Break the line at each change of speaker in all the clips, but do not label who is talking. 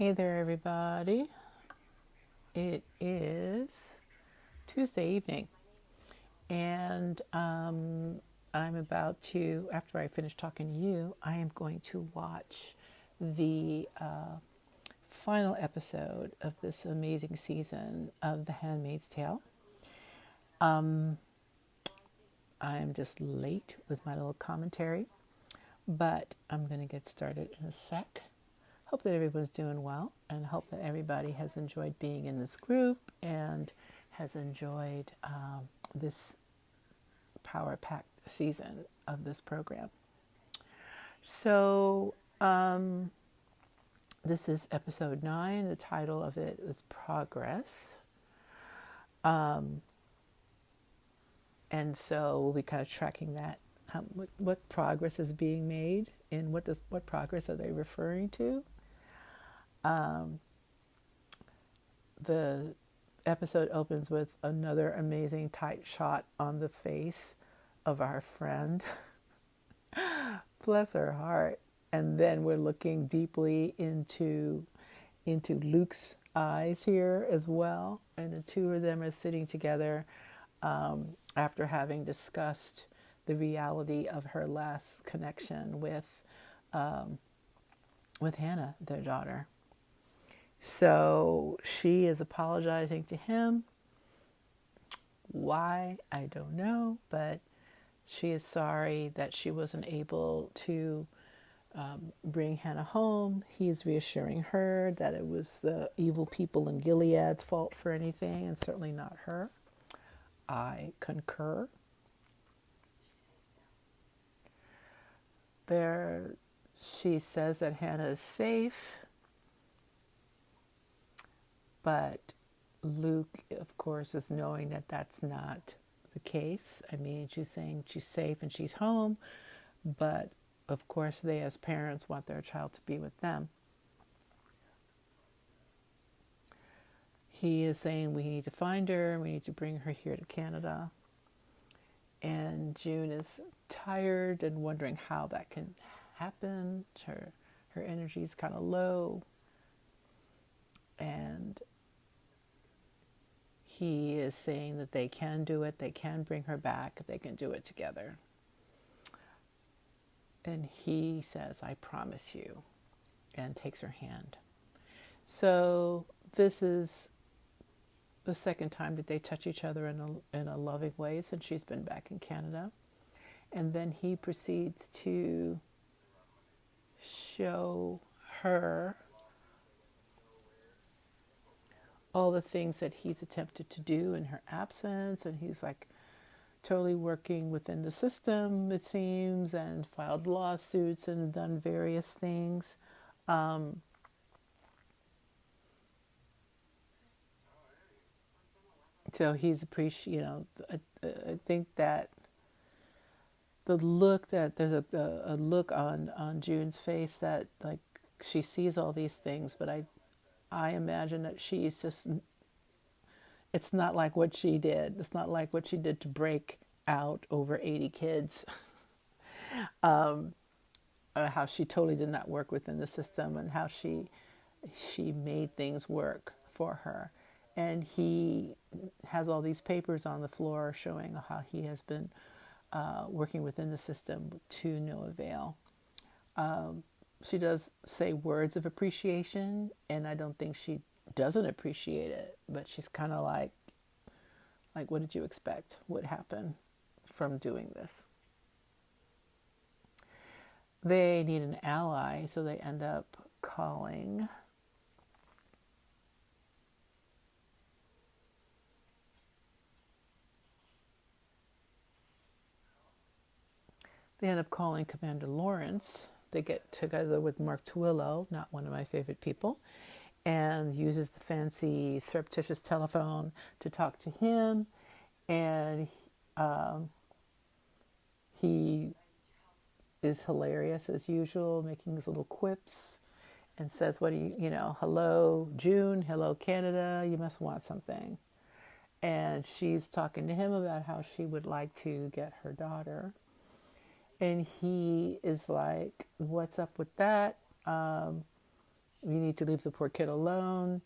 Hey there, everybody. It is Tuesday evening, and I'm about to, after I finish talking to you, I am going to watch the final episode of this amazing season of The Handmaid's Tale. I'm just late with my little commentary, but I'm going to get started in a sec. Hope that everyone's doing well and hope that everybody has enjoyed being in this group and has enjoyed this power packed season of this program. So, this is episode 9. The title of it is Progress. And so we'll be kind of tracking that. What progress is being made and what progress are they referring to? The episode opens with another amazing tight shot on the face of our friend. Bless her heart. And then we're looking deeply into Luke's eyes here as well. And the two of them are sitting together after having discussed the reality of her last connection with Hannah, their daughter. So she is apologizing to him. Why? I don't know, but she is sorry that she wasn't able to bring Hannah home. He's reassuring her that it was the evil people in Gilead's fault for anything, and certainly not her. I concur. There, she says that Hannah is safe, but Luke, of course, is knowing that that's not the case. I mean, she's saying she's safe and she's home, but of course, they as parents want their child to be with them. He is saying we need to find her, we need to bring her here to Canada. And June is tired and wondering how that can happen. Her energy is kind of low. And he is saying that they can do it, they can bring her back, they can do it together. And he says, I promise you, and takes her hand. So this is the second time that they touch each other in a loving way since she's been back in Canada. And then he proceeds to show her all the things that he's attempted to do in her absence. And he's like totally working within the system, it seems, and filed lawsuits and done various things. So he's I think that the look that there's a look on June's face that like she sees all these things, but I imagine that she's just, it's not like what she did. It's not like what she did to break out over 80 kids. How she totally did not work within the system and how she made things work for her. And he has all these papers on the floor showing how he has been working within the system to no avail. She does say words of appreciation, and I don't think she doesn't appreciate it, but she's kind of like, what did you expect would happen from doing this? They need an ally, so they end up calling Commander Lawrence. They get together with Mark Twillo, not one of my favorite people, and uses the fancy surreptitious telephone to talk to him. And he is hilarious as usual, making his little quips and says, what do you, hello, June, hello, Canada, you must want something. And she's talking to him about how she would like to get her daughter. And he is like, what's up with that? You need to leave the poor kid alone.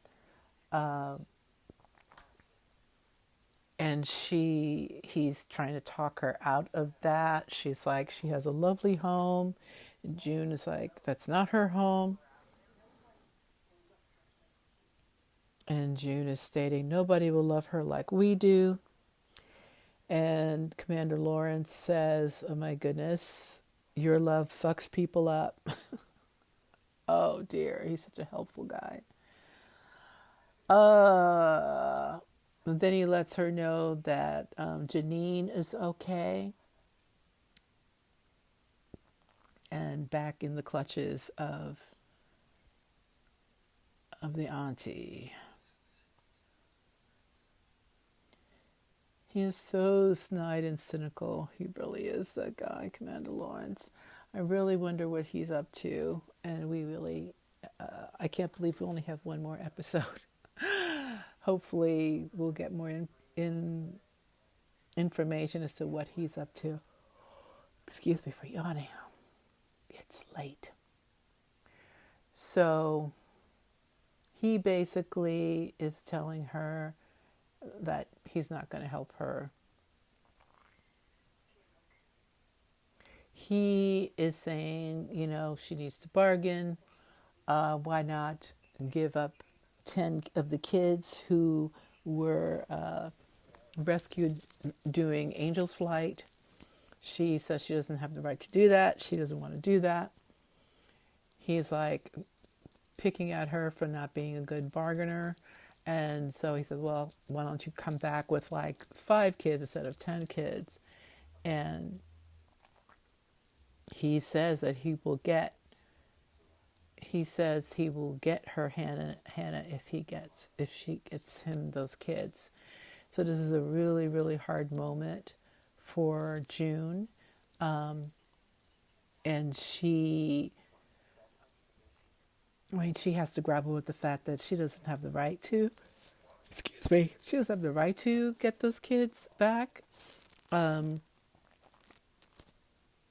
Uh, and he's trying to talk her out of that. She's like, she has a lovely home. And June is like, that's not her home. And June is stating, nobody will love her like we do. And Commander Lawrence says, oh my goodness, your love fucks people up. Oh dear, he's such a helpful guy. Then he lets her know that Janine is okay and back in the clutches of the auntie. He is so snide and cynical. He really is, that guy, Commander Lawrence. I really wonder what he's up to. And I can't believe we only have one more episode. Hopefully we'll get more in information as to what he's up to. Excuse me for yawning. It's late. So he basically is telling her that he's not going to help her. He is saying, she needs to bargain. Why not give up 10 of the kids who were rescued doing Angel's Flight? She says she doesn't have the right to do that. She doesn't want to do that. He's like picking at her for not being a good bargainer. And so he says, well, why don't you come back with like 5 kids instead of 10 kids? And he says that he will get her Hannah if she gets him those kids. So this is a really, really hard moment for June. And she has to grapple with the fact that she doesn't have the right to, she doesn't have the right to get those kids back.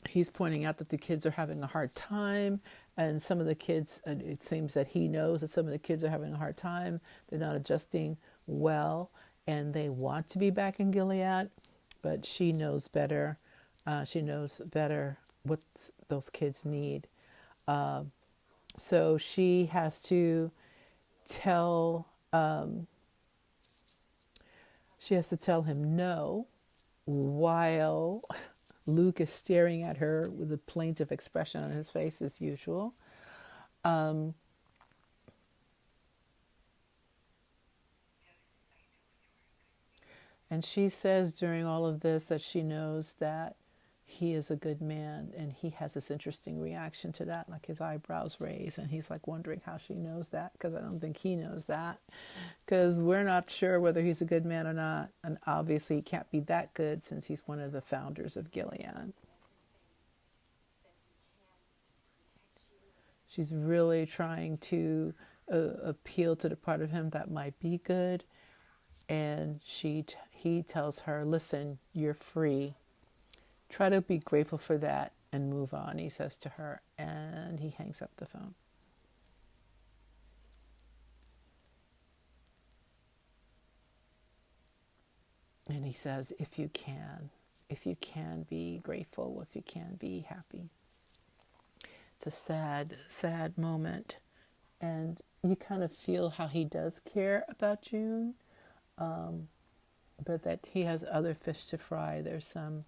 He's pointing out that the kids are having a hard time, and some of the kids, it seems that he knows that some of the kids are having a hard time. They're not adjusting well, and they want to be back in Gilead, but she knows better. She knows better what those kids need. So she has to tell him no, while Luke is staring at her with a plaintive expression on his face as usual. And she says during all of this that she knows that he is a good man, and he has this interesting reaction to that, like his eyebrows raise, and he's like wondering how she knows that, because I don't think he knows that, because we're not sure whether he's a good man or not, and obviously he can't be that good since he's one of the founders of Gilead. She's really trying to appeal to the part of him that might be good, and he tells her, listen, you're free. Try to be grateful for that and move on, he says to her, and he hangs up the phone. And he says, if you can be grateful, if you can be happy. It's a sad, sad moment. And you kind of feel how he does care about June, but that he has other fish to fry. There's some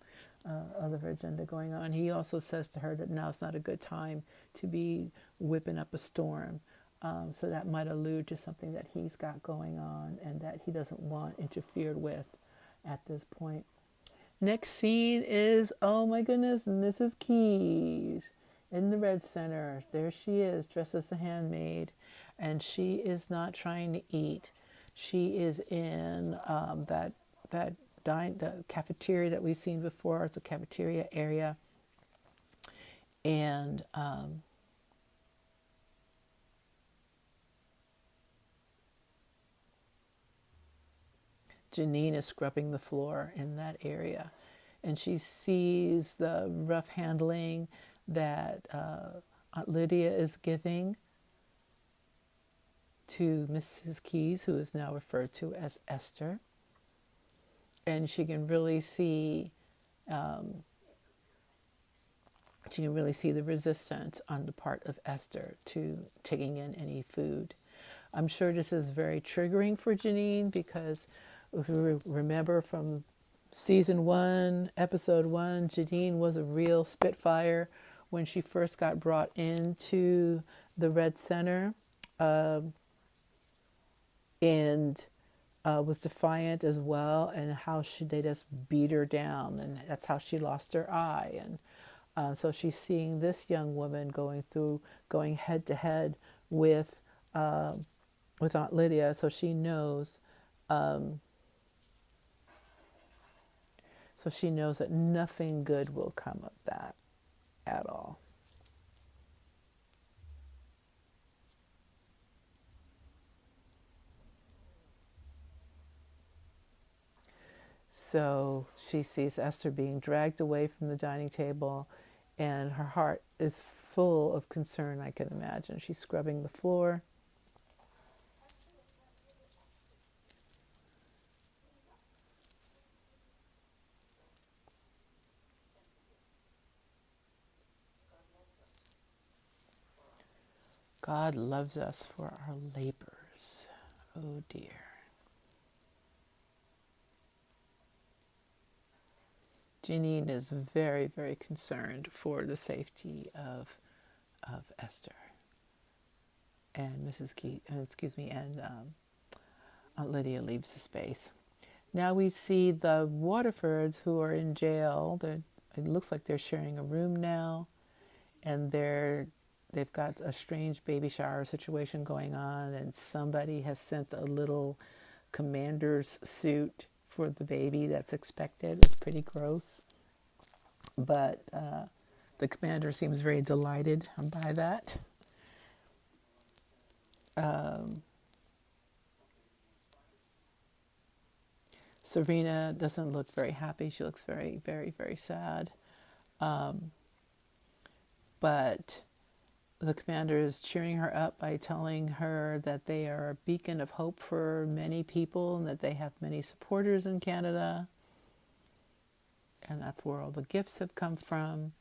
other agenda going on. He also says to her that now's not a good time to be whipping up a storm. So that might allude to something that he's got going on and that he doesn't want interfered with at this point. Next scene is, oh my goodness, Mrs. Keys in the Red Center. There she is, dressed as a handmaid, and she is not trying to eat. She is in the cafeteria that we've seen before. It's a cafeteria area, and Janine is scrubbing the floor in that area, and she sees the rough handling that Aunt Lydia is giving, to Mrs. Keys, who is now referred to as Esther, and um, she can really see the resistance on the part of Esther to taking in any food. I'm sure this is very triggering for Janine because if you remember from season 1, episode 1, Janine was a real spitfire when she first got brought into the Red Center, and was defiant as well, and how they just beat her down, and that's how she lost her eye. And so she's seeing this young woman going head to head with Aunt Lydia, so she knows. So she knows that nothing good will come of that at all. So she sees Esther being dragged away from the dining table, and her heart is full of concern, I can imagine. She's scrubbing the floor. God loves us for our labors. Oh dear. Janine is very, very concerned for the safety of Esther and Aunt Lydia leaves the space. Now we see the Waterfords who are in jail. It looks like they're sharing a room now, and they've got a strange baby shower situation going on, and somebody has sent a little commander's suit for the baby that's expected. It's pretty gross, but the commander seems very delighted by that. Serena doesn't look very happy. She looks very, very, very sad. But the commander is cheering her up by telling her that they are a beacon of hope for many people and that they have many supporters in Canada. And that's where all the gifts have come from,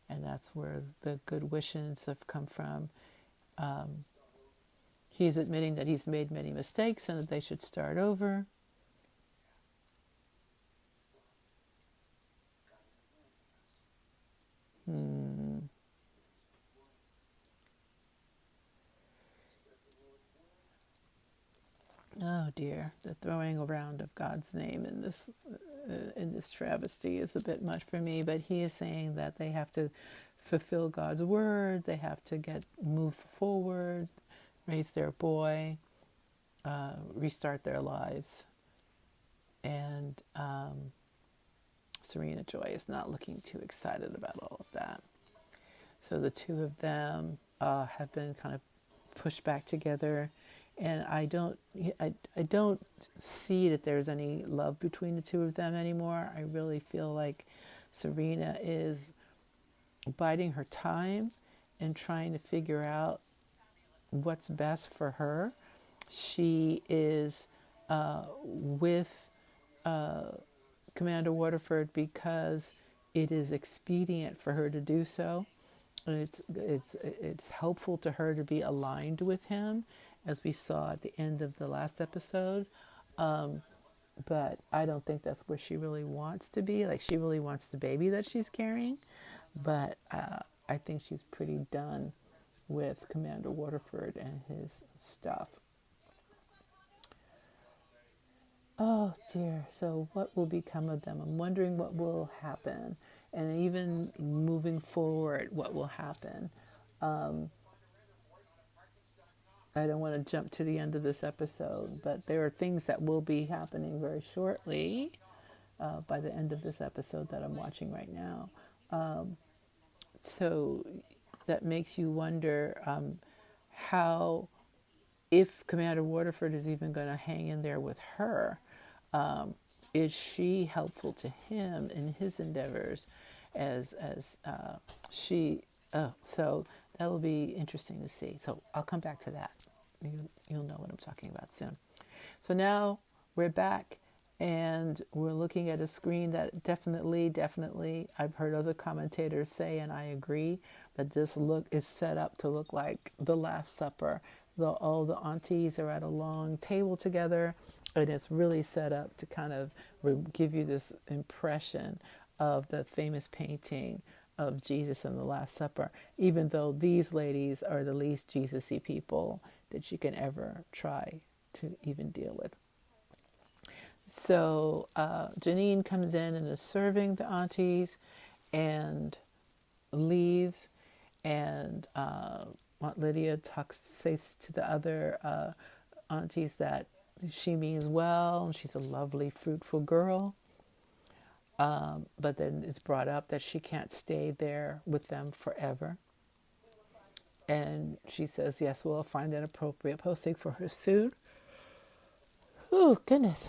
and that's where the good wishes have come from. He's admitting that he's made many mistakes and that they should start over. Oh dear, the throwing around of God's name in this travesty is a bit much for me. But he is saying that they have to fulfill God's word. They have to move forward, raise their boy, restart their lives. And Serena Joy is not looking too excited about all of that. So the two of them have been kind of pushed back together. And I don't see that there's any love between the two of them anymore. I really feel like Serena is biding her time and trying to figure out what's best for her. She is with Commander Waterford because it is expedient for her to do so. And it's helpful to her to be aligned with him, as we saw at the end of the last episode. But I don't think that's where she really wants to be. Like, she really wants the baby that she's carrying. But I think she's pretty done with Commander Waterford and his stuff. Oh dear. So what will become of them? I'm wondering what will happen. And even moving forward, what will happen. I don't want to jump to the end of this episode, but there are things that will be happening very shortly by the end of this episode that I'm watching right now. So that makes you wonder how, if Commander Waterford is even going to hang in there with her, is she helpful to him in his endeavors as she... so that will be interesting to see. So I'll come back to that you'll know what I'm talking about soon. So now we're back and we're looking at a screen that definitely, I've heard other commentators say, and I agree, that this look is set up to look like the Last Supper. All the aunties are at a long table together, and it's really set up to kind of give you this impression of the famous painting of Jesus and the Last Supper, even though these ladies are the least Jesus-y people that you can ever try to even deal with. So Janine comes in and is serving the aunties and leaves, and Aunt Lydia says to the other aunties that she means well and she's a lovely, fruitful girl. But then it's brought up that she can't stay there with them forever. And she says, yes, we'll find an appropriate posting for her soon. Oh, goodness.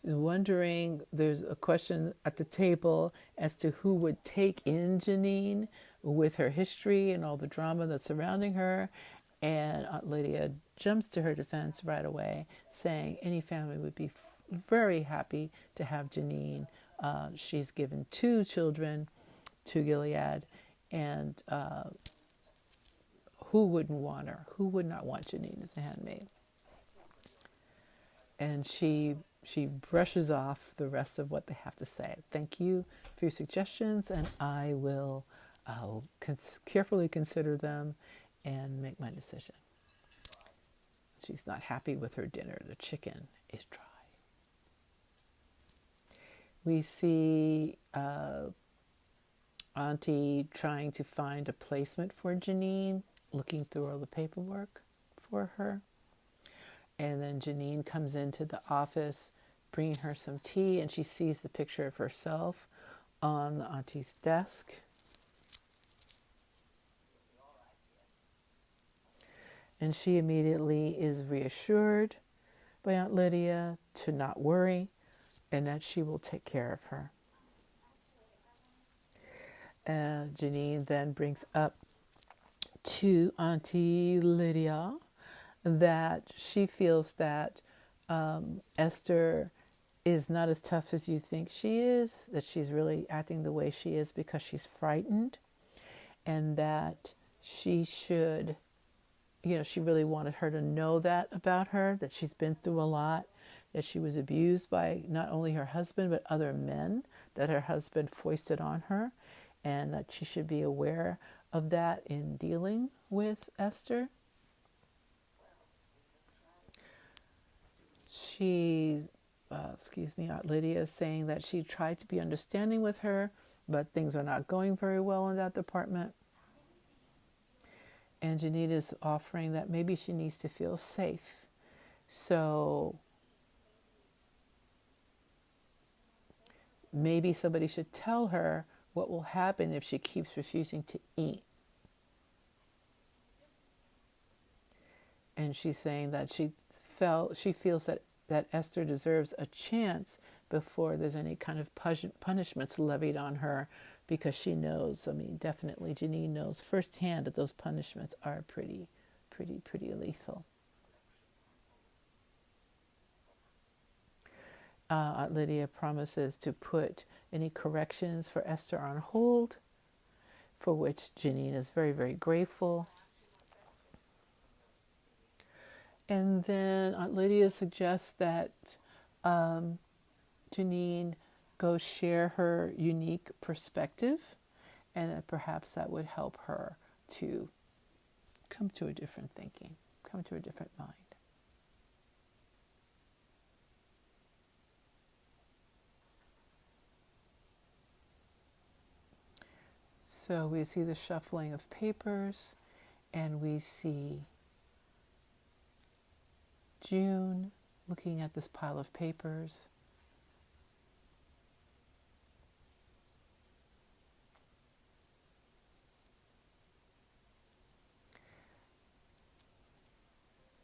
Wondering, there's a question at the table as to who would take in Janine with her history and all the drama that's surrounding her. And Aunt Lydia jumps to her defense right away, saying any family would be very happy to have Janine. She's given 2 children to Gilead, and who wouldn't want her? Who would not want Janine as a handmaid? And she brushes off the rest of what they have to say. Thank you for your suggestions, and I'll carefully consider them and make my decision. She's not happy with her dinner. The chicken is dry. We see Auntie trying to find a placement for Janine, looking through all the paperwork for her. And then Janine comes into the office, bringing her some tea, and she sees the picture of herself on the auntie's desk. And she immediately is reassured by Aunt Lydia to not worry and that she will take care of her. Janine then brings up to Auntie Lydia that she feels that Esther is not as tough as you think she is, that she's really acting the way she is because she's frightened, and that she should, she really wanted her to know that about her, that she's been through a lot, that she was abused by not only her husband but other men that her husband foisted on her, and that she should be aware of that in dealing with Esther. Aunt Lydia is saying that she tried to be understanding with her, but things are not going very well in that department. And Janine is offering that maybe she needs to feel safe. So maybe somebody should tell her what will happen if she keeps refusing to eat. And she's saying that she feels that Esther deserves a chance before there's any kind of punishments levied on her, because she knows, definitely Janine knows firsthand that those punishments are pretty lethal. Aunt Lydia promises to put any corrections for Esther on hold, for which Janine is very, very grateful. And then Aunt Lydia suggests that Janine go share her unique perspective, and that perhaps that would help her to come to a different thinking, come to a different mind. So we see the shuffling of papers, and we see June looking at this pile of papers.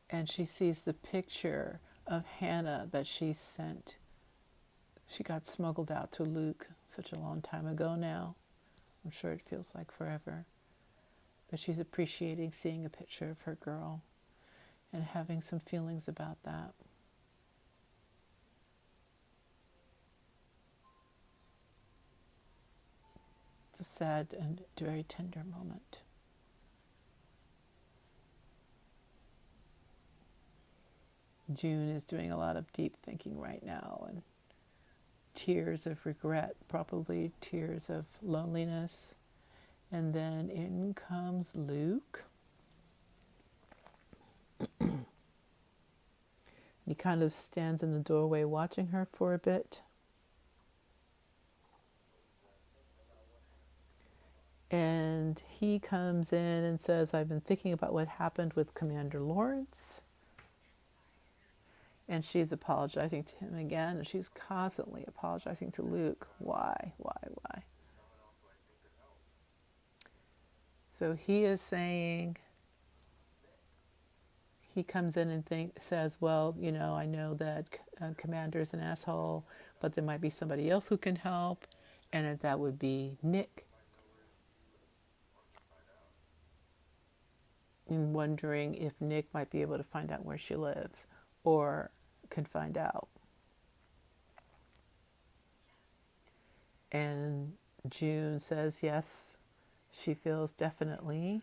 And she sees the picture of Hannah that she sent. She got smuggled out to Luke such a long time ago now, I'm sure it feels like forever. But she's appreciating seeing a picture of her girl and having some feelings about that. It's a sad and very tender moment. June is doing a lot of deep thinking right now, and tears of regret, probably tears of loneliness. And then in comes Luke. He kind of stands in the doorway watching her for a bit. And he comes in and says, I've been thinking about what happened with Commander Lawrence. And she's apologizing to him again. And she's constantly apologizing to Luke. Why? So he is saying, he comes in and says, well, I know that Commander's an asshole, but there might be somebody else who can help, and that would be Nick. And wondering if Nick might be able to find out where she lives, or could find out. And June says yes, she feels definitely.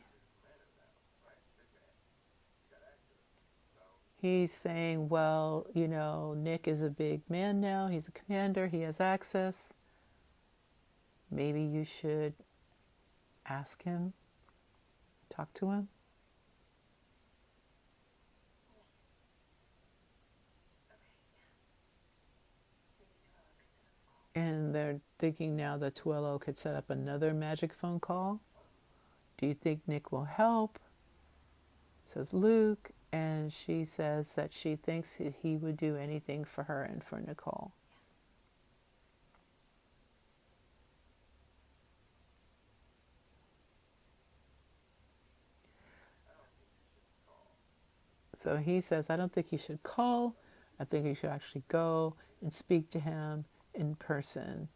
He's saying, well, Nick is a big man now. He's a commander. He has access. Maybe you should ask him, talk to him. And they're thinking now that Tuello could set up another magic phone call. Do you think Nick will help? Says Luke. And she says that she thinks he would do anything for her and for Nicole. So he says, I don't think you should call. I think you should actually go and speak to him in person.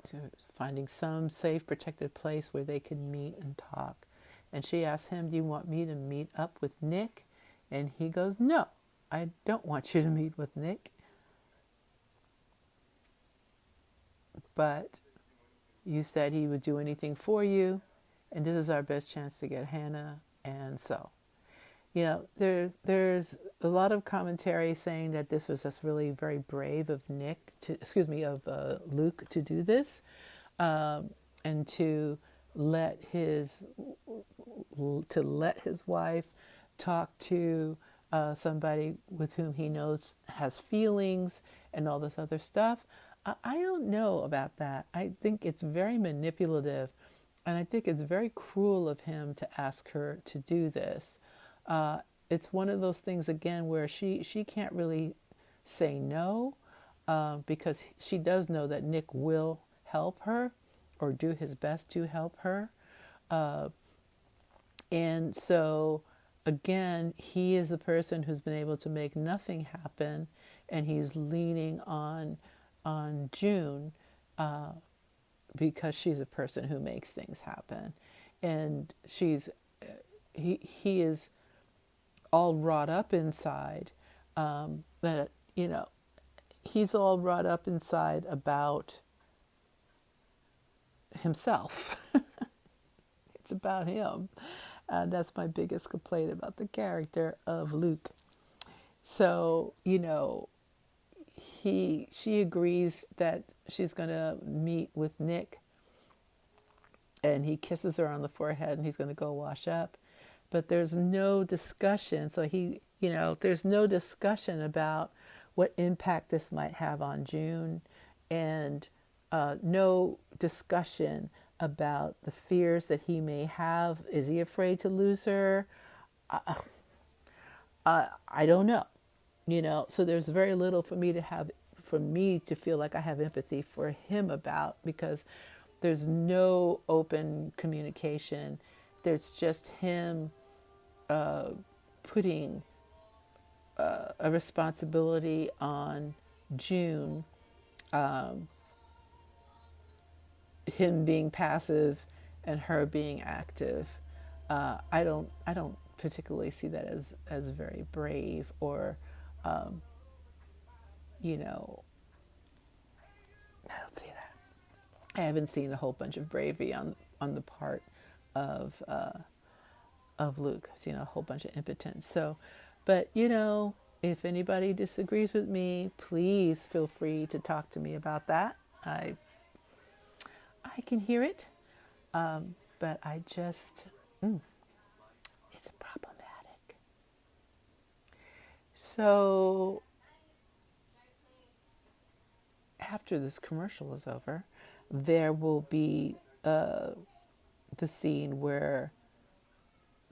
To finding some safe, protected place where they can meet and talk. And she asks him, do you want me to meet up with Nick? And he goes, no, I don't want you to meet with Nick. But you said he would do anything for you, and this is our best chance to get Hannah. And so, there's a lot of commentary saying that this was just really very brave of Luke to do this, and to let his wife talk to somebody with whom he knows has feelings and all this other stuff. I don't know about that. I think it's very manipulative, and I think it's very cruel of him to ask her to do this. It's one of those things, again, where she can't really say no, because she does know that Nick will help her or do his best to help her. And so, again, he is the person who's been able to make nothing happen, and he's leaning on June because she's a person who makes things happen. And he is all wrought up inside, he's all wrought up inside about himself. It's about him. That's my biggest complaint about the character of Luke. So, she agrees that she's going to meet with Nick, and he kisses her on the forehead, and he's going to go wash up. But there's no discussion. So there's no discussion about what impact this might have on June, and no discussion about the fears that he may have. Is he afraid to lose her? I don't know. So there's very little for me to feel like I have empathy for him about, because there's no open communication. There's just him putting a responsibility on June him being passive and her being active. I don't particularly see that as very brave or, um, you know, I don't see that. I haven't seen a whole bunch of bravery on the part of Luke. I've seen a whole bunch of impotence. So, but if anybody disagrees with me, please feel free to talk to me about that. I can hear it, but I just it's problematic. So after this commercial is over, there will be the scene where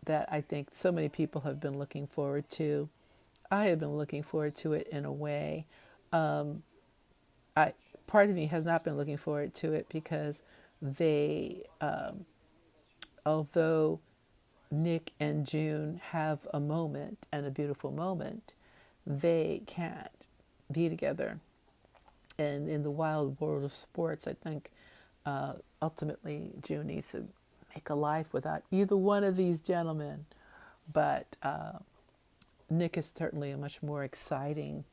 that I think so many people have been looking forward to. I have been looking forward to it in a way. I Part of me has not been looking forward to it because they, although Nick and June have a moment and a beautiful moment, they can't be together. And in the wild world of sports, I think ultimately June needs to make a life without either one of these gentlemen. But Nick is certainly a much more exciting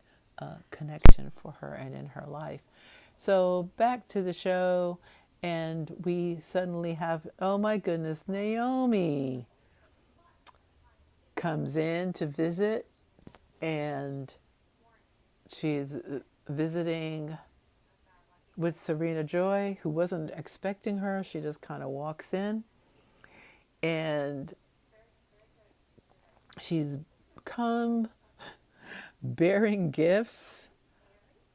connection for her and in her life. So back to the show, and we suddenly have, oh my goodness, Naomi comes in to visit, and she's visiting with Serena Joy, who wasn't expecting her. She just kind of walks in, and she's come bearing gifts.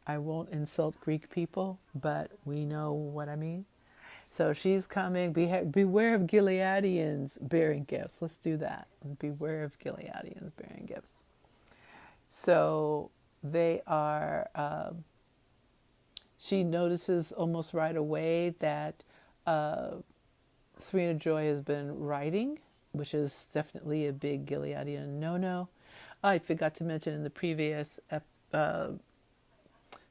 I won't insult Greek people, but we know what I mean. So she's coming. Beware of Gileadians bearing gifts. Let's do that. Beware of Gileadians bearing gifts. So they are, she notices almost right away that Serena Joy has been writing, which is definitely a big Gileadian no-no. I forgot to mention in the previous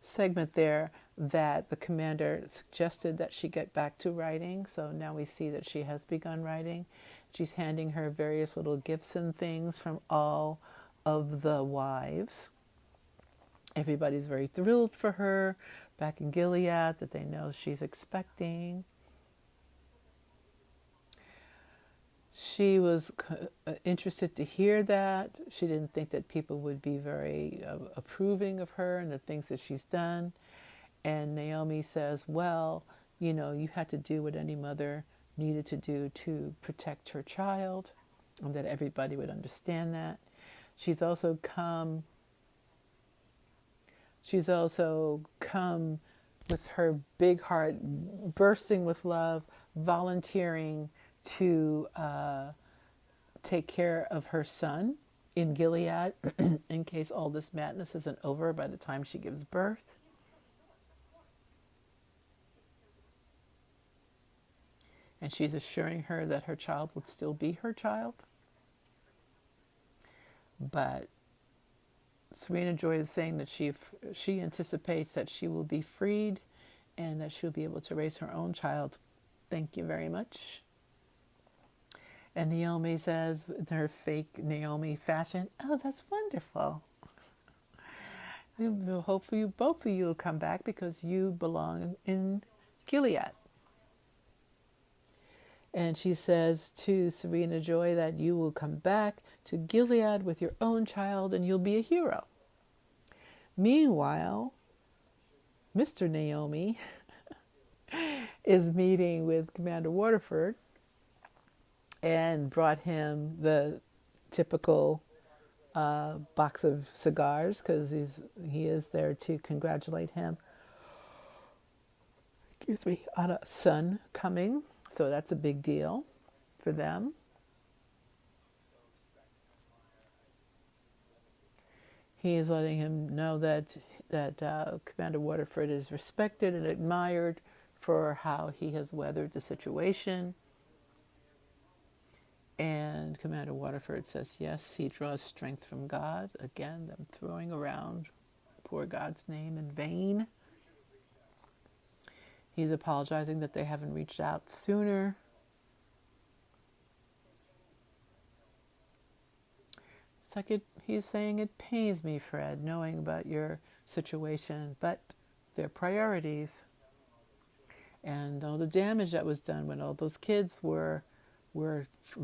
segment there that the commander suggested that she get back to writing. So now we see that she has begun writing. She's handing her various little gifts and things from all of the wives. Everybody's very thrilled for her back in Gilead, that they know she's expecting. She was interested to hear that. She didn't think that people would be very approving of her and the things that she's done. And Naomi says, well, you had to do what any mother needed to do to protect her child, and that everybody would understand that. She's also come with her big heart bursting with love, volunteering to take care of her son in Gilead in case all this madness isn't over by the time she gives birth. And she's assuring her that her child would still be her child. But Serena Joy is saying that she anticipates that she will be freed and that she'll be able to raise her own child. Thank you very much. And Naomi says, in her fake Naomi fashion, oh, that's wonderful. Hopefully both of you will come back because you belong in Gilead. And she says to Serena Joy that you will come back to Gilead with your own child and you'll be a hero. Meanwhile, Mr. Naomi is meeting with Commander Waterford and brought him the typical box of cigars because he is there to congratulate him. On a son coming. So that's a big deal for them. He is letting him know that Commander Waterford is respected and admired for how he has weathered the situation. And Commander Waterford says, yes, he draws strength from God. Again, them throwing around poor God's name in vain. He's apologizing that they haven't reached out sooner. It's like he's saying, it pains me, Fred, knowing about your situation, but their priorities and all the damage that was done when all those kids were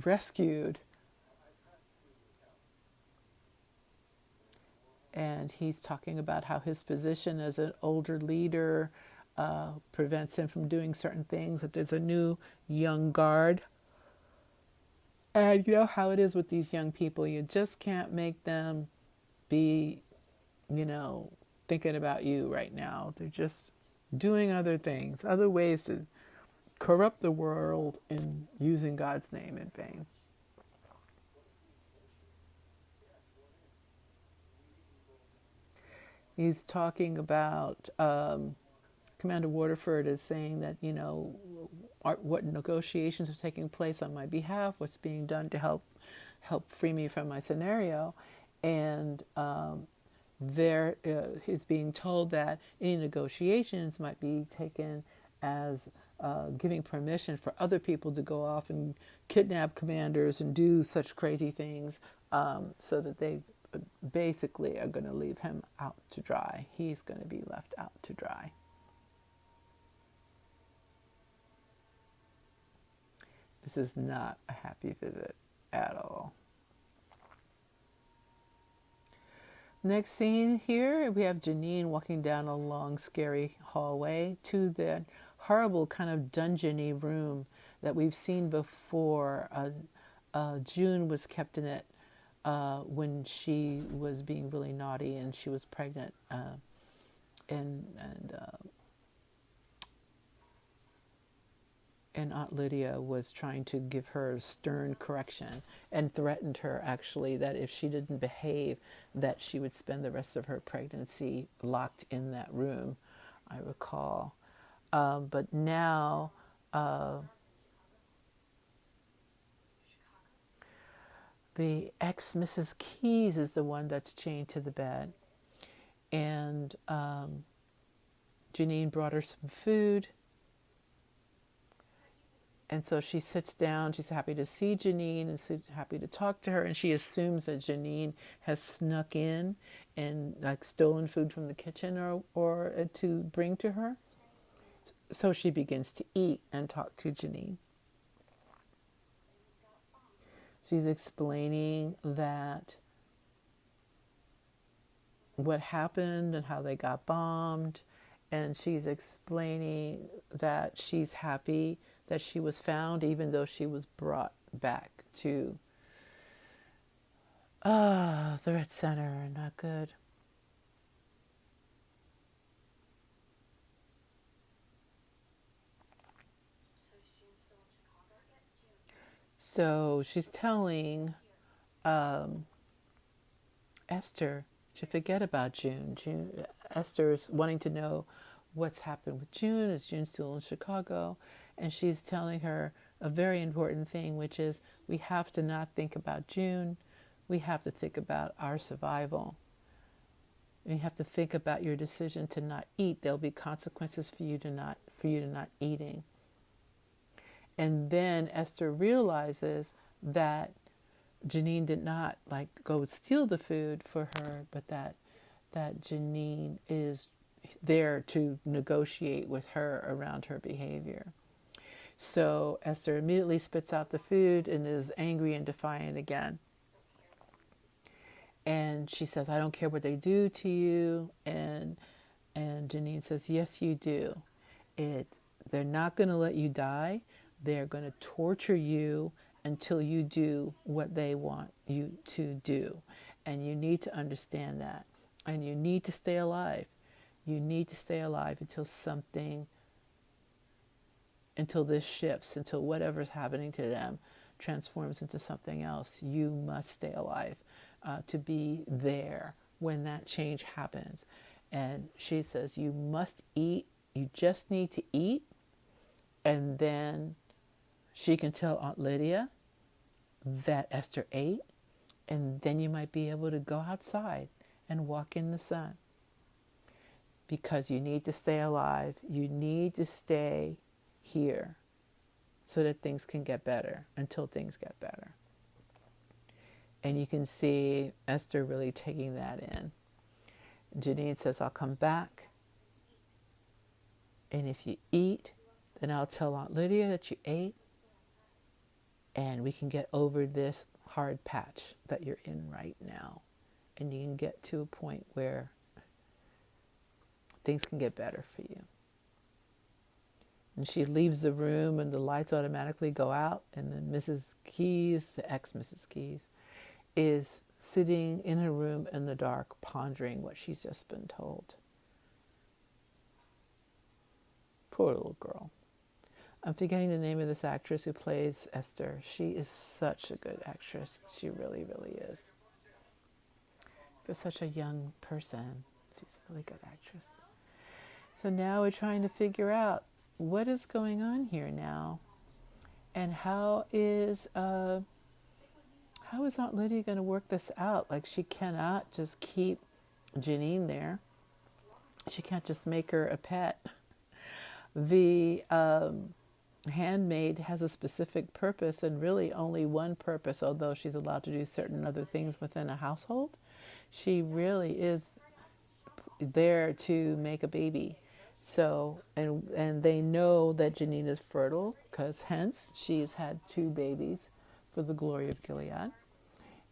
rescued. And he's talking about how his position as an older leader prevents him from doing certain things, that there's a new young guard. And you know how it is with these young people. You just can't make them be, thinking about you right now. They're just doing other things, other ways to corrupt the world and using God's name in vain. He's talking about Commander Waterford is saying that, what negotiations are taking place on my behalf, what's being done to help free me from my scenario. And he's being told that any negotiations might be taken as giving permission for other people to go off and kidnap commanders and do such crazy things, so that they basically are going to leave him out to dry. He's going to be left out to dry. This is not a happy visit at all. Next scene here, we have Janine walking down a long, scary hallway to the horrible kind of dungeon-y room that we've seen before. June was kept in it when she was being really naughty and she was pregnant, and Aunt Lydia was trying to give her stern correction and threatened her, actually, that if she didn't behave, that she would spend the rest of her pregnancy locked in that room, I recall. But now the ex-Mrs. Keyes is the one that's chained to the bed. And Janine brought her some food. And so she sits down. She's happy to see Janine and happy to talk to her. And she assumes that Janine has snuck in and stolen food from the kitchen or to bring to her. So she begins to eat and talk to Janine. She's explaining that what happened and how they got bombed. And she's explaining that she's happy that she was found, even though she was brought back to the Red Center. Not good. So she's telling Esther to forget about June. Esther is wanting to know what's happened with June. Is June still in Chicago? And she's telling her a very important thing, which is we have to not think about June. We have to think about our survival. You have to think about your decision to not eat. There'll be consequences for you to not eating. And then Esther realizes that Janine did not go steal the food for her, but that Janine is there to negotiate with her around her behavior. So Esther immediately spits out the food and is angry and defiant again. And she says, I don't care what they do to you. And Janine says, yes, you do. They're not going to let you die. They're going to torture you until you do what they want you to do. And you need to understand that. And you need to stay alive. You need to stay alive until this shifts, until whatever's happening to them transforms into something else. You must stay alive to be there when that change happens. And she says, you must eat. You just need to eat. And then she can tell Aunt Lydia that Esther ate. And then you might be able to go outside and walk in the sun. because you need to stay alive. You need to stay here so that things can get better until things get better. And you can see Esther really taking that in. Janine says, I'll come back. And if you eat, then I'll tell Aunt Lydia that you ate. And we can get over this hard patch that you're in right now. And you can get to a point where things can get better for you. And she leaves the room and the lights automatically go out. And then Mrs. Keys, the ex-Mrs. Keys, is sitting in her room in the dark, pondering what she's just been told. Poor little girl. I'm forgetting the name of this actress who plays Esther. She is such a good actress. She really, really is. For such a young person, she's a really good actress. So now we're trying to figure out what is going on here now, and how is Aunt Lydia going to work this out? Like, she cannot just keep Janine there. She can't just make her a pet. The handmaid has a specific purpose, and really only one purpose, although she's allowed to do certain other things within a household. She really is there to make a baby. So, and they know that Janine is fertile, because hence she's had 2 babies for the glory of Gilead.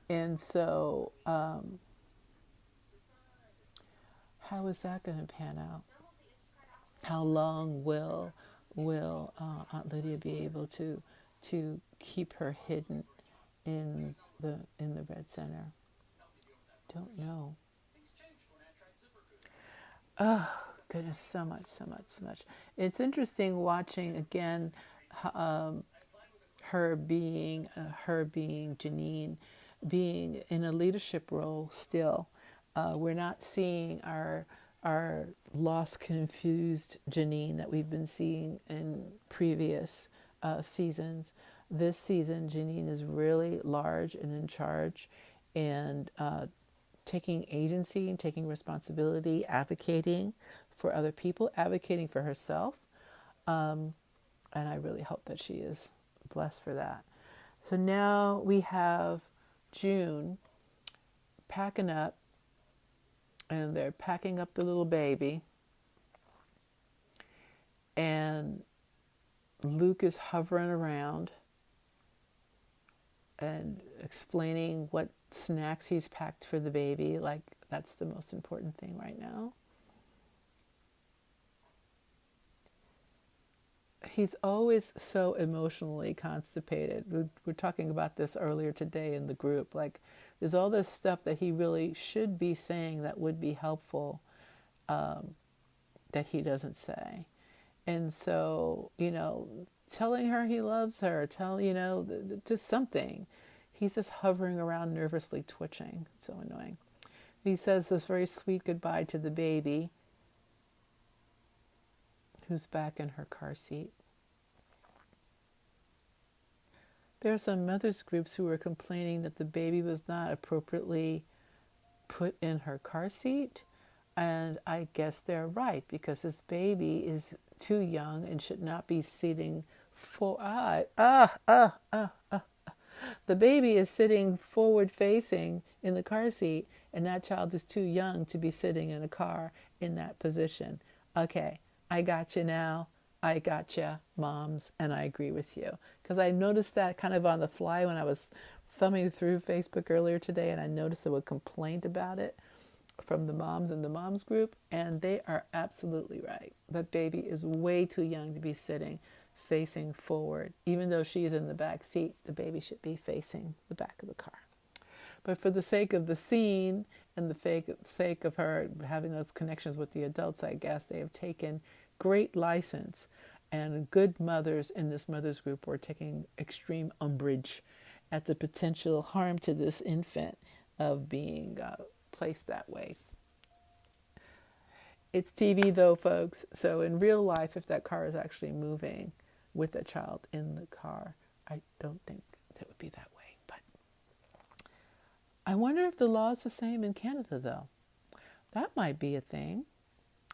And so, how is that going to pan out? How long will Aunt Lydia be able to keep her hidden in the Red Center? Don't know. Oh goodness, so much. It's interesting watching again her being Janine, being in a leadership role still. We're not seeing our lost, confused Janine that we've been seeing in previous seasons. This season, Janine is really large and in charge, and taking agency and taking responsibility, advocating for other people, advocating for herself. And I really hope that she is blessed for that. So now we have June packing up, and they're packing up the little baby. And Luke is hovering around and explaining what snacks he's packed for the baby, like that's the most important thing right now. He's always so emotionally constipated. We're talking about this earlier today in the group. Like, there's all this stuff that he really should be saying that would be helpful, that he doesn't say. And so, telling her he loves her, just something. He's just hovering around, nervously twitching. It's so annoying. He says this very sweet goodbye to the baby, who's back in her car seat. There are some mothers groups who were complaining that the baby was not appropriately put in her car seat. And I guess they're right, because this baby is too young and should not be sitting the baby is sitting forward facing in the car seat, and that child is too young to be sitting in a car in that position. Okay, I got you now. I got you, moms, and I agree with you. Because I noticed that kind of on the fly when I was thumbing through Facebook earlier today, and I noticed there was a complaint about it from the moms in the moms group, and they are absolutely right. That baby is way too young to be sitting facing forward. Even though she is in the back seat, the baby should be facing the back of the car. But for the sake of the scene and the sake of her having those connections with the adults, I guess they have taken great license. And good mothers in this mothers group were taking extreme umbrage at the potential harm to this infant of being placed that way. It's TV though, folks. So in real life, if that car is actually moving with a child in the car, I don't think that would be that way. But I wonder if the law is the same in Canada, though. That might be a thing.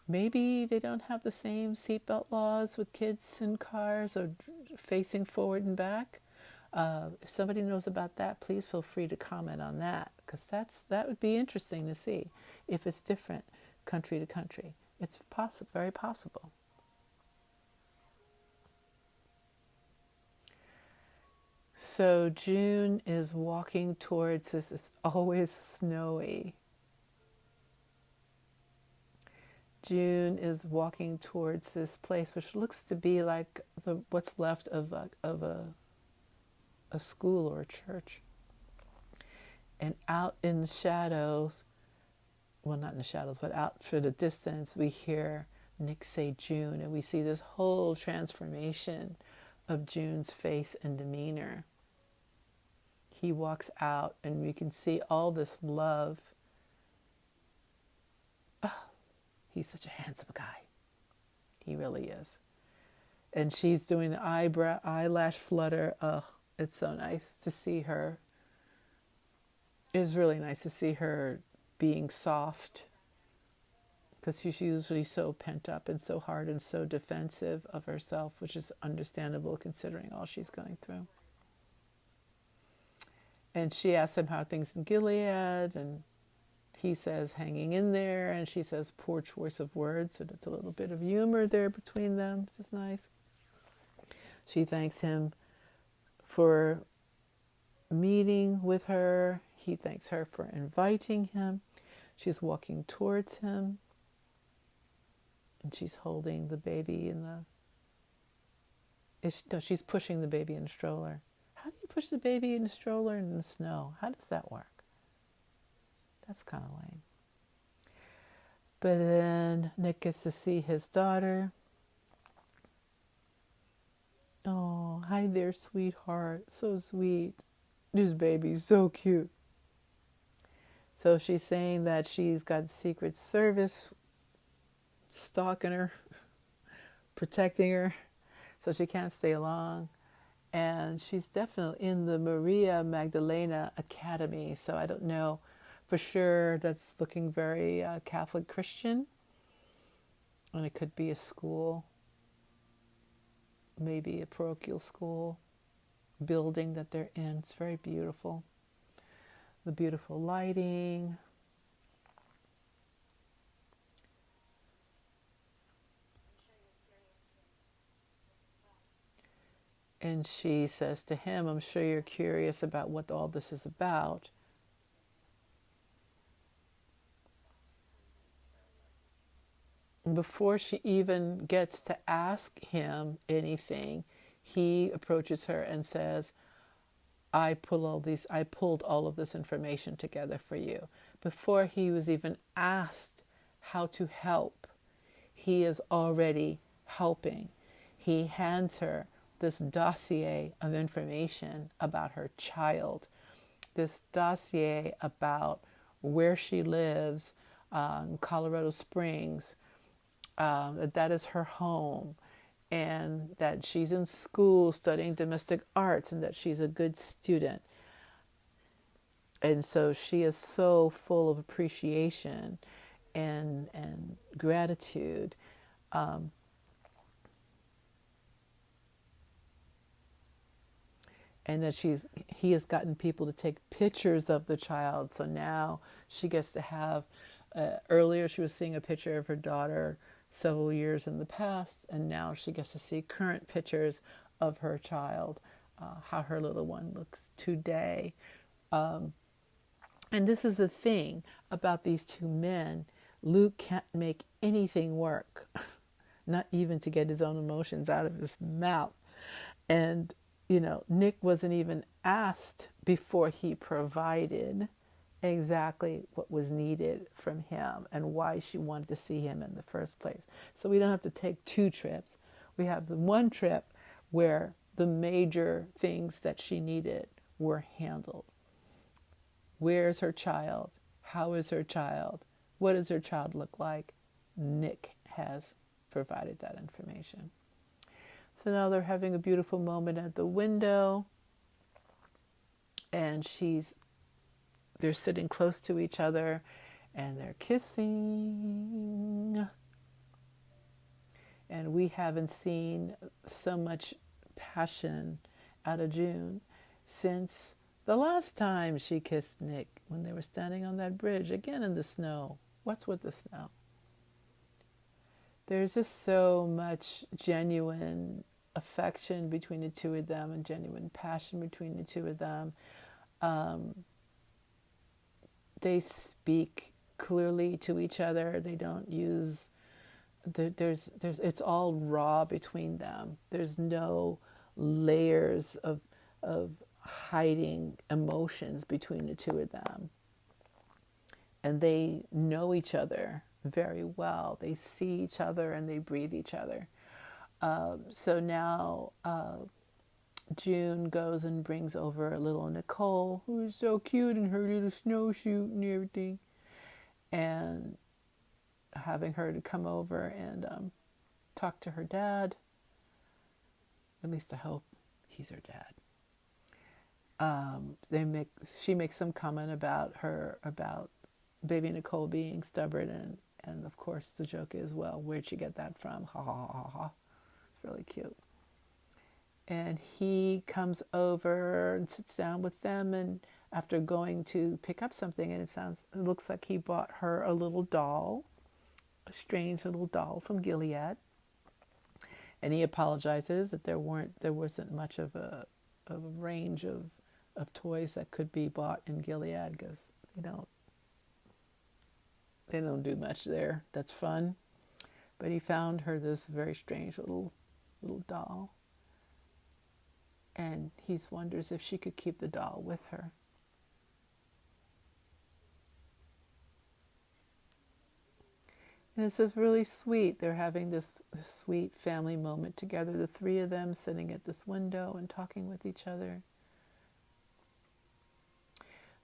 maybe they don't have the same seatbelt laws with kids in cars or facing forward and back. If somebody knows about that, please feel free to comment on that, because that would be interesting to see if it's different country to country. It's possible, very possible. So June is walking towards this. It's always snowy. June is walking towards this place, which looks to be like what's left of a school or a church. And out in the shadows, well, not in the shadows, but out for the distance, we hear Nick say June, and we see this whole transformation of June's face and demeanor. He walks out, and we can see all this love. Oh, he's such a handsome guy. He really is. And she's doing the eyelash flutter. Oh, it's so nice to see her. It's really nice to see her being soft, because she's usually so pent up and so hard and so defensive of herself, which is understandable considering all she's going through. And she asks him how things in Gilead, and he says hanging in there, and she says poor choice of words, and it's a little bit of humor there between them, which is nice. She thanks him for meeting with her. He thanks her for inviting him. She's walking towards him, and she's holding the baby in she's pushing the baby in the stroller. How do you push the baby in the stroller in the snow? How does that work? That's kind of lame. But then Nick gets to see his daughter. Oh, hi there, sweetheart. So sweet. This baby's so cute. So she's saying that she's got Secret Service stalking her, protecting her, so she can't stay long. And she's definitely in the Maria Magdalena Academy. So I don't know for sure. That's looking very Catholic Christian. And it could be a school, maybe a parochial school building that they're in. It's very beautiful. The beautiful lighting. And she says to him, I'm sure you're curious about what all this is about. And before she even gets to ask him anything, he approaches her and says, I pulled all of this information together for you. Before he was even asked how to help, he is already helping. He hands her this dossier of information about her child, this dossier about where she lives, Colorado Springs, that is her home, and that she's in school studying domestic arts, and that she's a good student. And so she is so full of appreciation and gratitude. And that he has gotten people to take pictures of the child. So now she gets to have, earlier she was seeing a picture of her daughter several years in the past, and now she gets to see current pictures of her child, how her little one looks today. And this is the thing about these two men. Luke can't make anything work, not even to get his own emotions out of his mouth. And Nick wasn't even asked before he provided exactly what was needed from him and why she wanted to see him in the first place. So we don't have to take two trips. We have the one trip where the major things that she needed were handled. Where's her child? How is her child? What does her child look like? Nick has provided that information. So now they're having a beautiful moment at the window, and they're sitting close to each other, and they're kissing. And we haven't seen so much passion out of June since the last time she kissed Nick when they were standing on that bridge, again in the snow. What's with the snow? There's just so much genuine affection between the two of them and genuine passion between the two of them. They speak clearly to each other. They don't use there's it's all raw between them. There's no layers of hiding emotions between the two of them. And they know each other very well. They see each other and they breathe each other. So now June goes and brings over little Nicole, who is so cute in her little snowsuit and everything, and having her to come over and talk to her dad. At least I hope he's her dad. She makes some comment about baby Nicole being stubborn, and of course the joke is, well, where'd you get that from? Ha ha ha ha ha. It's really cute. And he comes over and sits down with them, and after going to pick up something, and it looks like he bought her a little doll, a strange little doll from Gilead. And he apologizes that there wasn't much of a range of toys that could be bought in Gilead, because they don't do much there that's fun. But he found her this very strange little doll, and he wonders if she could keep the doll with her. And it's just really sweet. They're having this sweet family moment together, the three of them sitting at this window and talking with each other.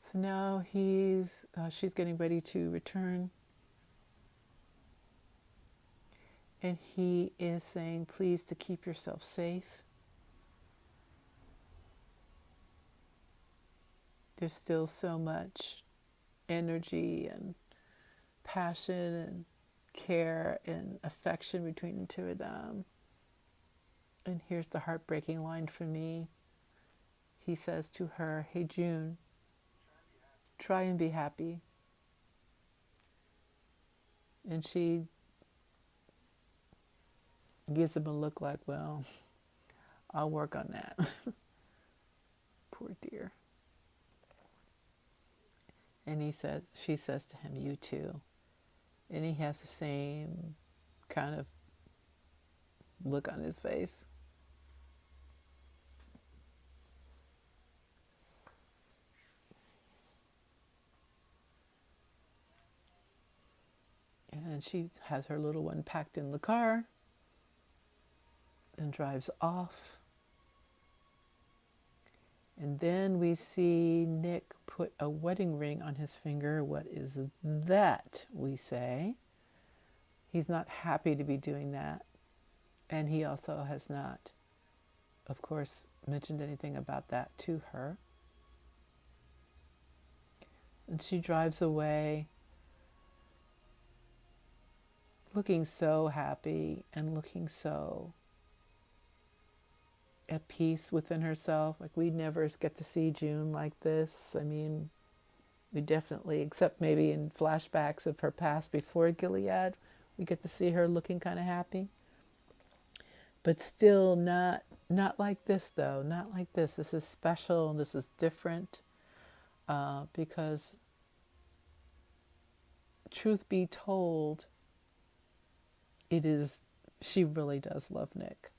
So now she's getting ready to return. And he is saying, please, to keep yourself safe. There's still so much energy and passion and care and affection between the two of them. And here's the heartbreaking line for me. He says to her, hey, June, try and be happy. And she gives him a look like, well, I'll work on that. Poor dear. And she says to him, you too. And he has the same kind of look on his face. And she has her little one packed in the car and drives off. And then we see Nick put a wedding ring on his finger. What is that, we say? He's not happy to be doing that. And he also has not, of course, mentioned anything about that to her. And she drives away, looking so happy and looking so at peace within herself. Like, we never get to see June like this. I mean, we definitely, except maybe in flashbacks of her past before Gilead, we get to see her looking kind of happy. But still not like this, though. Not like this. This is special and this is different, because truth be told, she really does love Nick.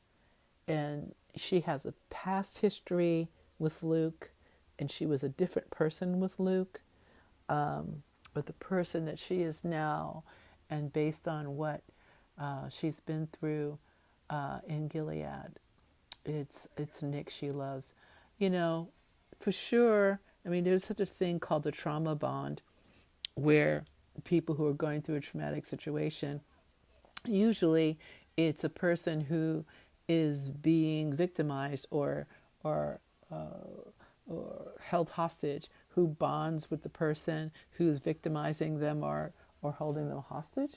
And she has a past history with Luke, and she was a different person with Luke. But the person that she is now, and based on what she's been through in Gilead, it's Nick she loves. For sure, I mean, there's such a thing called the trauma bond, where people who are going through a traumatic situation, usually it's a person who is being victimized or held hostage, who bonds with the person who's victimizing them or holding them hostage.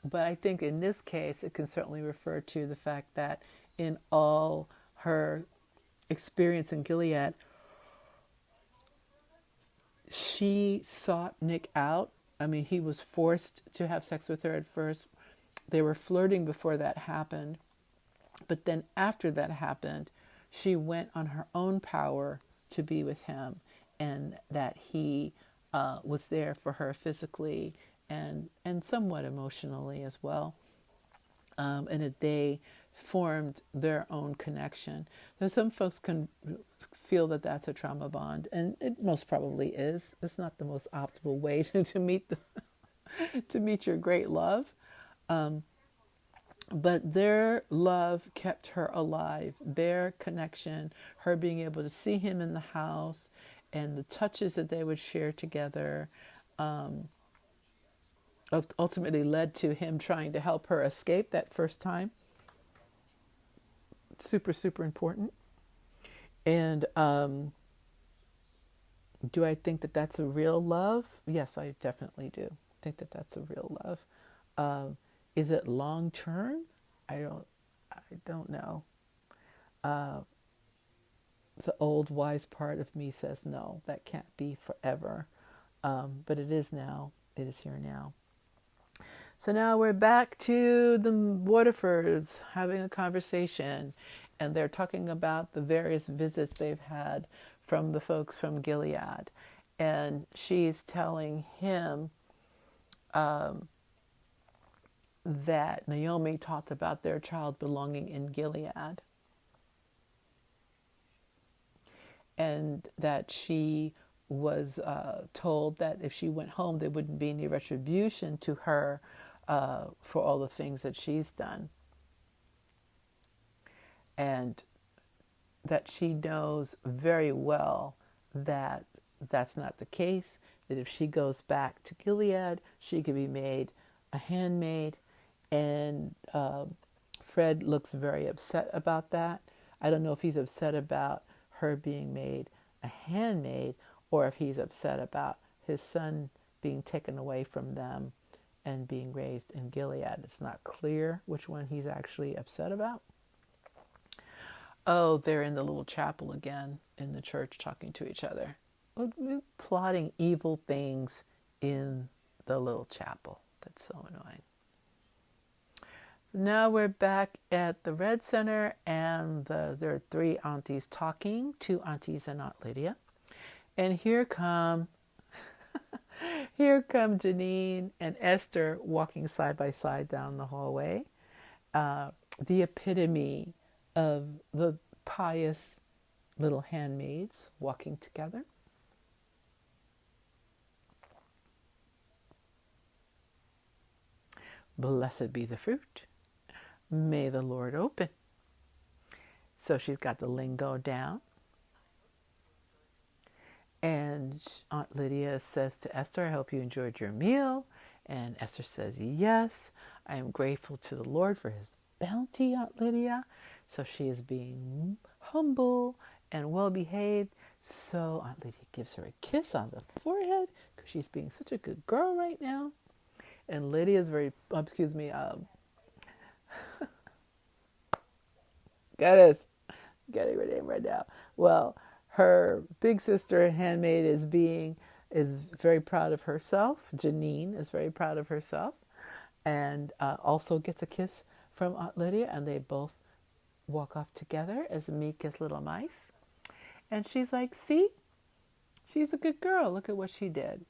But I think in this case, it can certainly refer to the fact that in all her experience in Gilead, she sought Nick out. I mean, he was forced to have sex with her at first. They were flirting before that happened. But then after that happened, she went on her own power to be with him, and that he was there for her physically and somewhat emotionally as well. And that they formed their own connection. Now, some folks can feel that that's a trauma bond, and it most probably is. It's not the most optimal way to meet to meet your great love. But their love kept her alive. Their connection, her being able to see him in the house, and the touches that they would share together, ultimately led to him trying to help her escape that first time. Super, super important. And do I think that that's a real love? Yes, I definitely do think that that's a real love. Is it long term? I don't know. The old wise part of me says no, that can't be forever. But it is now. It is here now. So now we're back to the Waterfords having a conversation, and they're talking about the various visits they've had from the folks from Gilead. And she's telling him that Naomi talked about their child belonging in Gilead, and that she was told that if she went home, there wouldn't be any retribution to her for all the things that she's done. And that she knows very well that that's not the case, that if she goes back to Gilead, she could be made a handmaid. And Fred looks very upset about that. I don't know if he's upset about her being made a handmaid, or if he's upset about his son being taken away from them and being raised in Gilead. It's not clear which one he's actually upset about. Oh, they're in the little chapel again in the church talking to each other, plotting evil things in the little chapel. That's so annoying. Now we're back at the Red Center, and there are three aunties talking, two aunties and Aunt Lydia. And here come Janine and Esther walking side by side down the hallway. The epitome of the pious little handmaids walking together. Blessed be the fruit. May the Lord open. So she's got the lingo down. And Aunt Lydia says to Esther, I hope you enjoyed your meal. And Esther says, yes, I am grateful to the Lord for his bounty, Aunt Lydia. So she is being humble and well-behaved. So Aunt Lydia gives her a kiss on the forehead because she's being such a good girl right now. And Lydia is very, getting her name right now. Well, her big sister handmaid is very proud of herself. Janine is very proud of herself, and also gets a kiss from Aunt Lydia, and they both walk off together as meek as little mice. And she's like, see, she's a good girl. Look at what she did.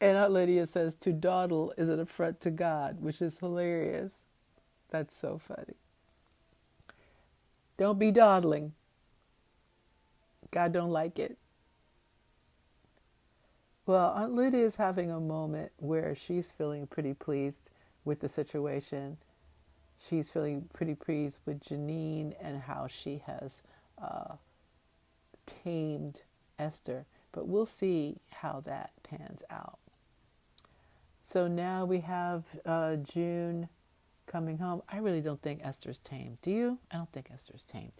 And Aunt Lydia says, to dawdle is an affront to God, which is hilarious. That's so funny. Don't be dawdling. God don't like it. Well, Aunt Lydia is having a moment where she's feeling pretty pleased with the situation. She's feeling pretty pleased with Janine and how she has tamed Esther. But we'll see how that pans out. So now we have June coming home. I really don't think Esther's tamed. Do you? I don't think Esther's tamed.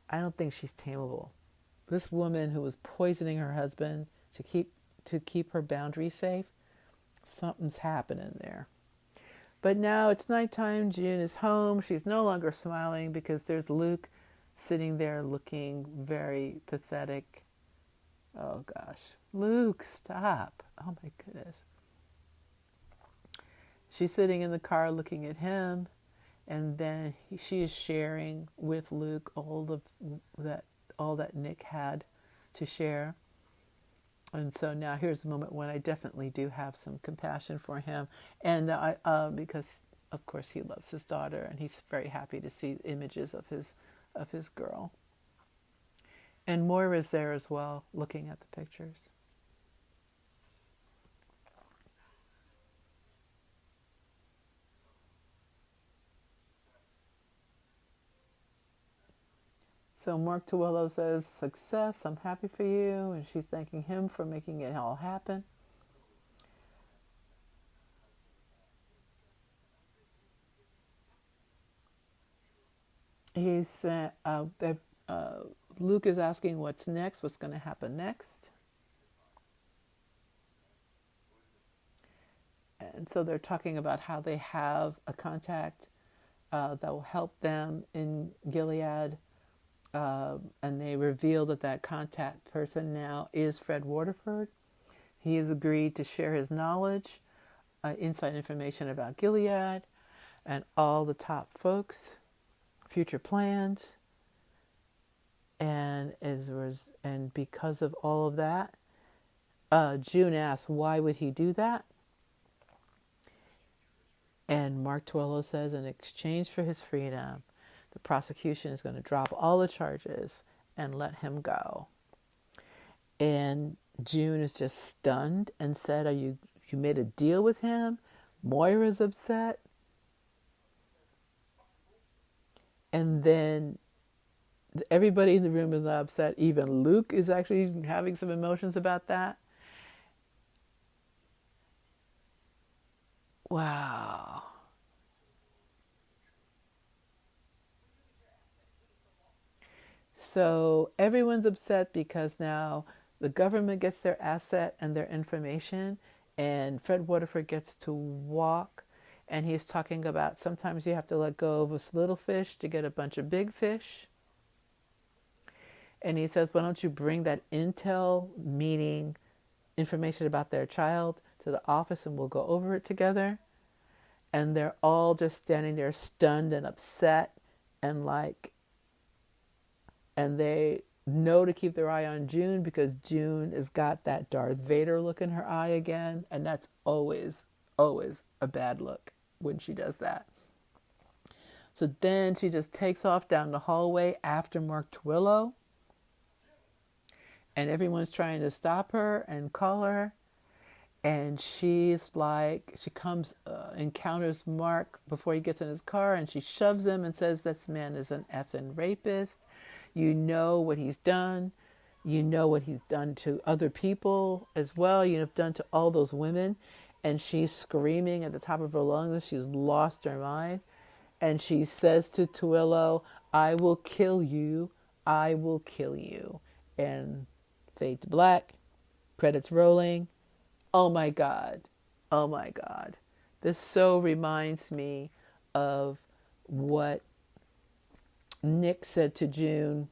I don't think she's tameable. This woman who was poisoning her husband to keep her boundaries safe, Something's happening there. But now it's nighttime. June is home. She's no longer smiling because there's Luke sitting there looking very pathetic. Oh gosh. Luke, stop. Oh my goodness. She's sitting in the car looking at him, and then she is sharing with Luke all that Nick had to share. And so now here's the moment when I definitely do have some compassion for him, and because of course he loves his daughter, and he's very happy to see images of his girl. And Moira's there as well, looking at the pictures. So Mark Tuello says, "Success, I'm happy for you," and she's thanking him for making it all happen. He's Luke is asking what's next, what's going to happen next. And so they're talking about how they have a contact that will help them in Gilead. And they reveal that contact person now is Fred Waterford. He has agreed to share his knowledge, inside information about Gilead and all the top folks, future plans. And because of all of that, June asks, why would he do that? And Mark Tuello says, in exchange for his freedom, the prosecution is going to drop all the charges and let him go. And June is just stunned and said, you made a deal with him? Moira's upset. And then everybody in the room is not upset. Even Luke is actually having some emotions about that. Wow. So everyone's upset because now the government gets their asset and their information, and Fred Waterford gets to walk. And he's talking about sometimes you have to let go of a little fish to get a bunch of big fish. And he says, why don't you bring that intel, meaning information about their child, to the office and we'll go over it together. And they're all just standing there stunned and upset and they know to keep their eye on June because June has got that Darth Vader look in her eye again. And that's always, always a bad look when she does that. So then she just takes off down the hallway after Mark Tuello. And everyone's trying to stop her and call her. And she encounters Mark before he gets in his car, and she shoves him and says, this man is an effing rapist. You know what he's done. You know what he's done to other people as well. You've done to all those women. And she's screaming at the top of her lungs. She's lost her mind. And she says to Tuello, I will kill you. I will kill you. And fade to black. Credits rolling. Oh my God. Oh my God. This so reminds me of what Nick said to June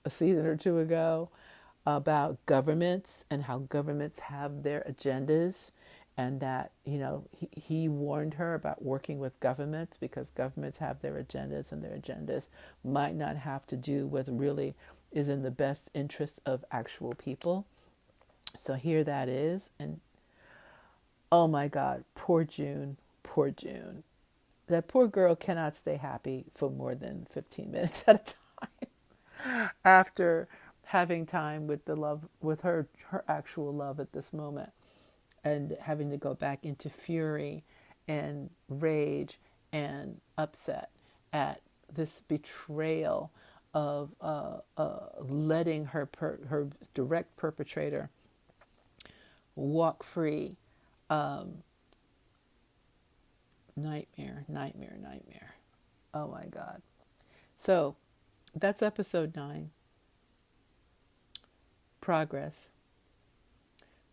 a season or two ago about governments and how governments have their agendas, and that, he warned her about working with governments because governments have their agendas, and their agendas might not have to do with really is in the best interest of actual people. So here that is. And oh my God, poor June, poor June. That poor girl cannot stay happy for more than 15 minutes at a time after having time with her actual love at this moment, and having to go back into fury and rage and upset at this betrayal of letting her direct perpetrator walk free. Nightmare. Oh my God. So that's episode 9. Progress.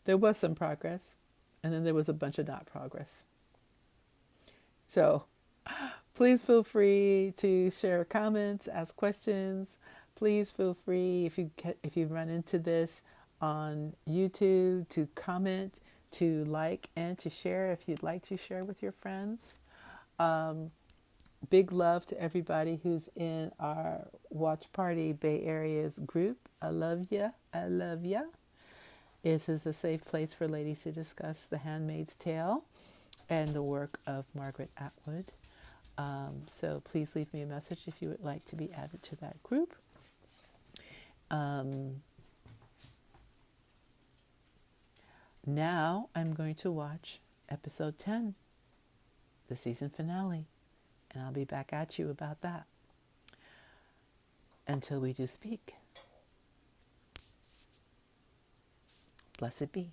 There was some progress. And then there was a bunch of not progress. So please feel free to share comments, ask questions. Please feel free, if you run into this on YouTube, to comment, to like, and to share if you'd like to share with your friends. Big love to everybody who's in our Watch Party Bay Area's group. I love ya. I love ya. This is a safe place for ladies to discuss The Handmaid's Tale and the work of Margaret Atwood. So please leave me a message if you would like to be added to that group. Now I'm going to watch episode 10, the season finale, and I'll be back at you about that. Until we do speak, blessed be.